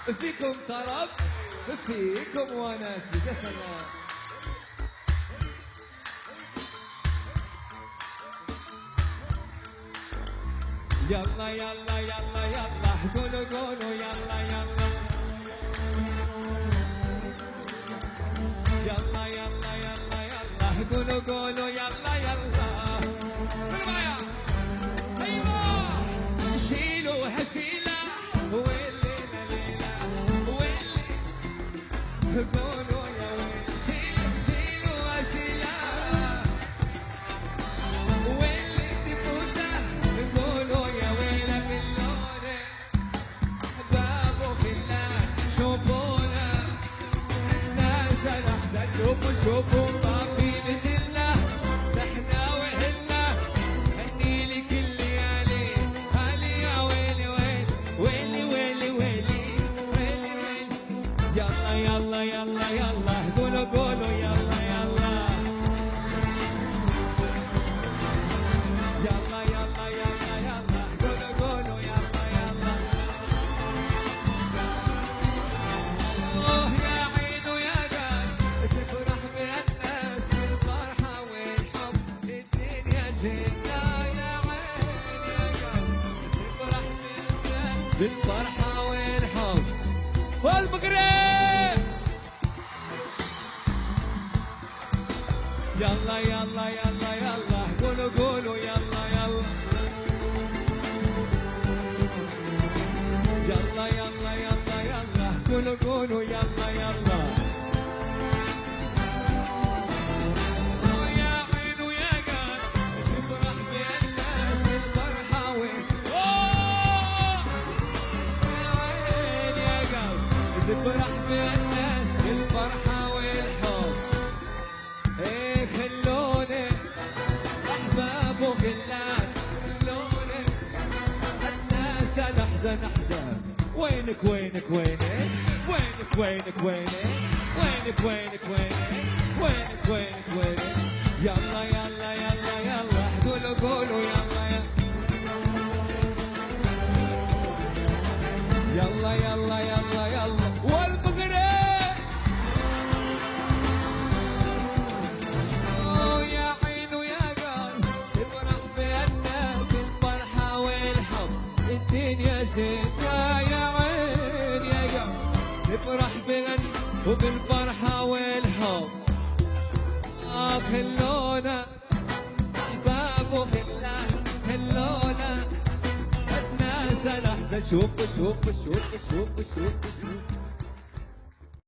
فيكم طرب فيكم وناس. يا سلام. يلا يلا يلا يلا قولوا قولوا يلا يلا يلا يلا يلا يلا قولوا قولوا يلا يلا. بالمايا ايوه شيلوها شيله والليله ليله واللي قولوا يا ويل شيلوها شيله واللي تفوته قولوا يا ويل باللون بابو بالله شوفونا الناس نحزن شوفوا ما في مثلنا نحنا وهلنا هني لك الليالي هالي يا ويلي ويلي ويلي ويلي ويلي ويلي. يلا يلا يلا يلا قولوا قولوا يلا يلا يلا يلا يلا يلا قولوا قولوا يلا يلا. اوه يا عين ويا قلب تفرح بالناس بالفرحة والحب الدنيا جنة يا عين يا قلب تفرح بالناس بالفرحة والحب والمغرب. يلا يلا يلا يلا قولوا قولوا يلا يلا يلا يلا يلا يلا قولوا قولوا يلا يلا. يا عين ويا قلب تفرح بالناس بالفرحة يا عين يا قلب تفرح بالناس بالفرحة والحب. ايه خلوني احباب وخلان خلوني الناس نحزن نحزن. وينك وينك وينك وينك وينك وينك وينك وينك وينك وينك وينك وينك. يلا يلا يلا يلا قولوا قولوا يلا يلا يلا يلا يلا والمغرب. يا عين ويا قلب تفرح بالناس بالفرحة والحب الدنيا شتا يا عين يا قلب تفرح بالناس وبالفرحة والحب. خلونا احباب وخلان خلونا الناس نحزن. شوف شوف شوف شوف شوف